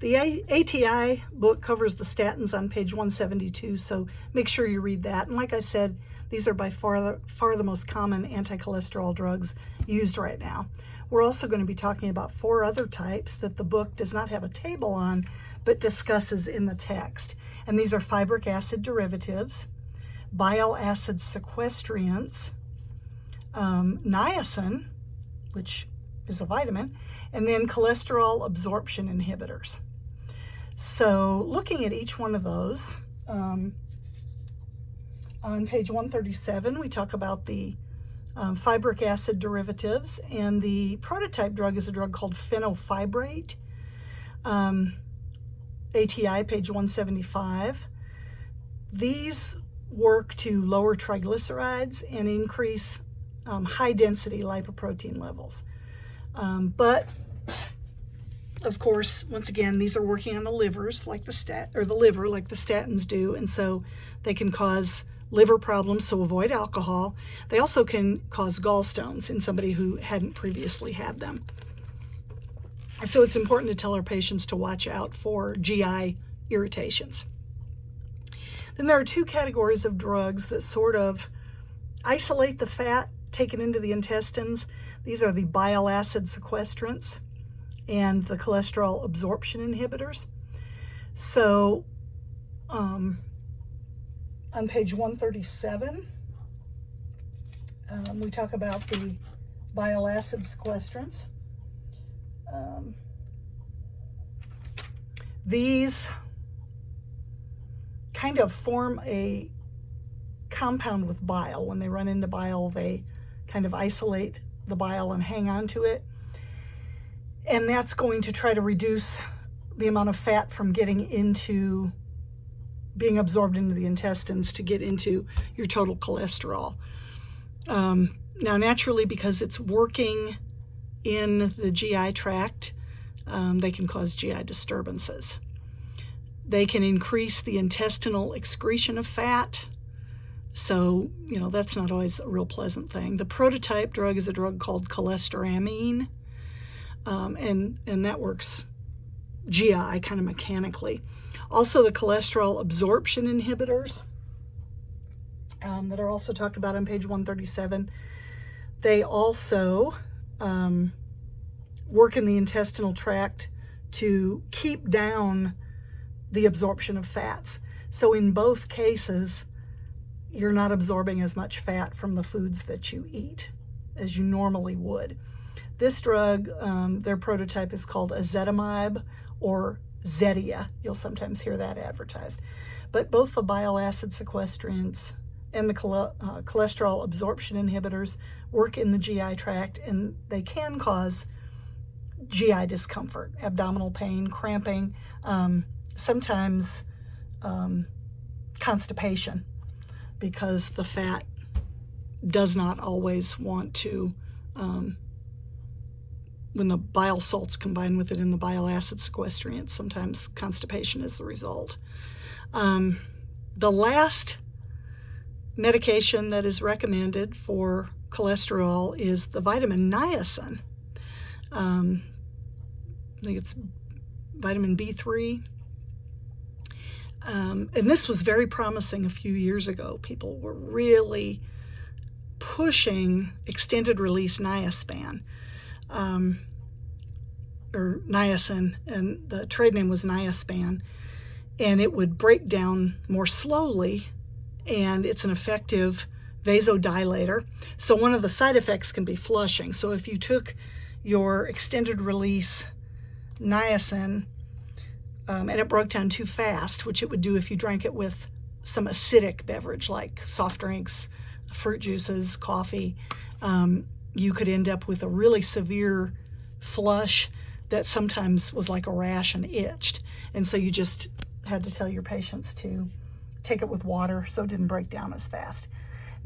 The ATI book covers the statins on page 172, so make sure you read that. And like I said, these are by far the most common anti-cholesterol drugs used right now. We're also going to be talking about 4 other types that the book does not have a table on, but discusses in the text. And these are fibric acid derivatives, bile acid sequestriants, niacin, which is a vitamin, and then cholesterol absorption inhibitors. So looking at each one of those, on page 137, we talk about the fibric acid derivatives, and the prototype drug is a drug called fenofibrate. ATI, page 175. These work to lower triglycerides and increase high-density lipoprotein levels. But of course, once again, these are working on the livers like the liver like the statins do, and so they can cause liver problems, so avoid alcohol. They also can cause gallstones in somebody who hadn't previously had them. So it's important to tell our patients to watch out for GI irritations. Then there are 2 categories of drugs that sort of isolate the fat taken into the intestines. These are the bile acid sequestrants and the cholesterol absorption inhibitors. So on page 137, we talk about the bile acid sequestrants. These kind of form a compound with bile. When they run into bile, they kind of isolate the bile and hang on to it. And that's going to try to reduce the amount of fat from getting into being absorbed into the intestines to get into your total cholesterol. Now, naturally, because it's working in the GI tract, they can cause GI disturbances. They can increase the intestinal excretion of fat. So, that's not always a real pleasant thing. The prototype drug is a drug called cholestyramine, and that works GI kind of mechanically. Also, the cholesterol absorption inhibitors that are also talked about on page 137, they also work in the intestinal tract to keep down the absorption of fats. So in both cases, you're not absorbing as much fat from the foods that you eat as you normally would. This drug, their prototype is called ezetimibe or Zetia. You'll sometimes hear that advertised. But both the bile acid sequestrants and the cholesterol absorption inhibitors work in the GI tract, and they can cause GI discomfort, abdominal pain, cramping, sometimes constipation, because the fat does not always want to, when the bile salts combine with it in the bile acid sequestrant, sometimes constipation is the result. The last medication that is recommended for cholesterol is the vitamin niacin. I think it's vitamin B3. And this was very promising a few years ago. People were really pushing extended release niaspan, or niacin, and the trade name was Niaspan, and it would break down more slowly, and it's an effective vasodilator. So one of the side effects can be flushing. So if you took your extended release niacin and it broke down too fast, which it would do if you drank it with some acidic beverage like soft drinks, fruit juices, coffee, you could end up with a really severe flush that sometimes was like a rash and itched. And so you just had to tell your patients to take it with water so it didn't break down as fast.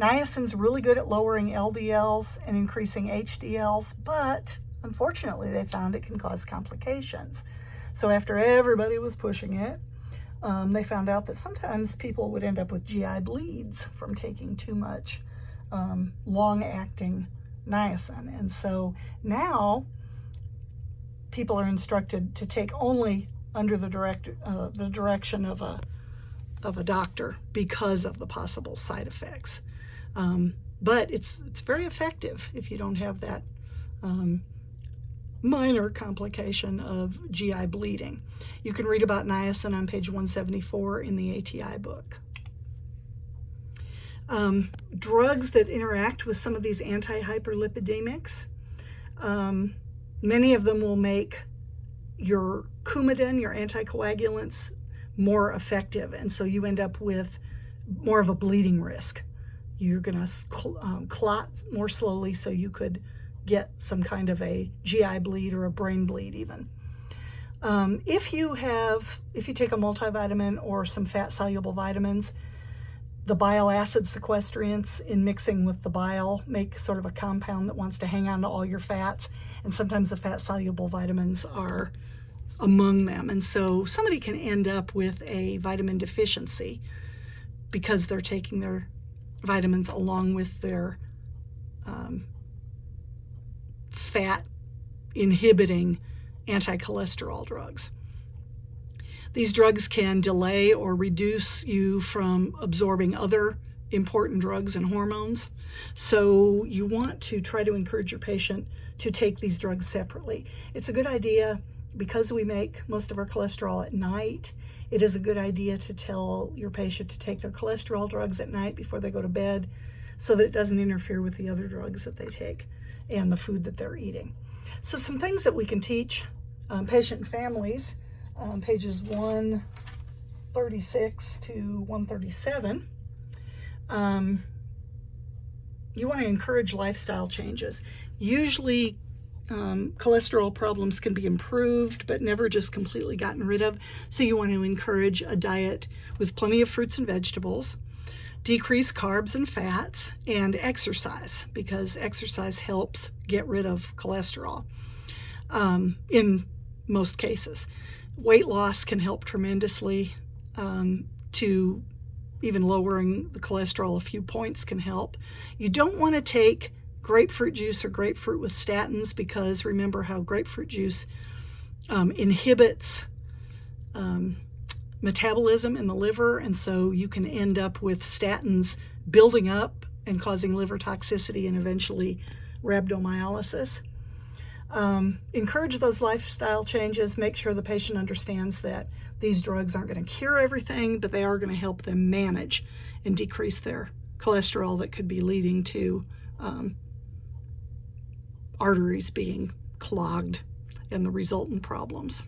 Niacin's really good at lowering LDLs and increasing HDLs, but unfortunately they found it can cause complications. So after everybody was pushing it, they found out that sometimes people would end up with GI bleeds from taking too much long-acting niacin. And so now people are instructed to take only under the direction of a doctor because of the possible side effects. But it's very effective if you don't have that minor complication of GI bleeding. You can read about niacin on page 174 in the ATI book. Drugs that interact with some of these anti-hyperlipidemics, many of them will make your Coumadin, your anticoagulants, more effective, and so you end up with more of a bleeding risk. You're going to clot more slowly, so you could get some kind of a GI bleed or a brain bleed even. If you take a multivitamin or some fat-soluble vitamins, the bile acid sequestrants in mixing with the bile make sort of a compound that wants to hang on to all your fats, and sometimes the fat-soluble vitamins are among them. And so somebody can end up with a vitamin deficiency because they're taking their vitamins along with their fat-inhibiting anti-cholesterol drugs. These drugs can delay or reduce you from absorbing other important drugs and hormones. So you want to try to encourage your patient to take these drugs separately. It's a good idea, because we make most of our cholesterol at night, it is a good idea to tell your patient to take their cholesterol drugs at night before they go to bed, so that it doesn't interfere with the other drugs that they take and the food that they're eating. So some things that we can teach patient and families, pages 136 to 137. You want to encourage lifestyle changes. Usually cholesterol problems can be improved, but never just completely gotten rid of. So you want to encourage a diet with plenty of fruits and vegetables, decrease carbs and fats, and exercise, because exercise helps get rid of cholesterol in most cases. Weight loss can help tremendously, to even lowering the cholesterol a few points can help. You don't want to take grapefruit juice or grapefruit with statins, because remember how grapefruit juice inhibits metabolism in the liver, and so you can end up with statins building up and causing liver toxicity and eventually rhabdomyolysis. Encourage those lifestyle changes. Make sure the patient understands that these drugs aren't going to cure everything, but they are going to help them manage and decrease their cholesterol that could be leading to arteries being clogged and the resultant problems.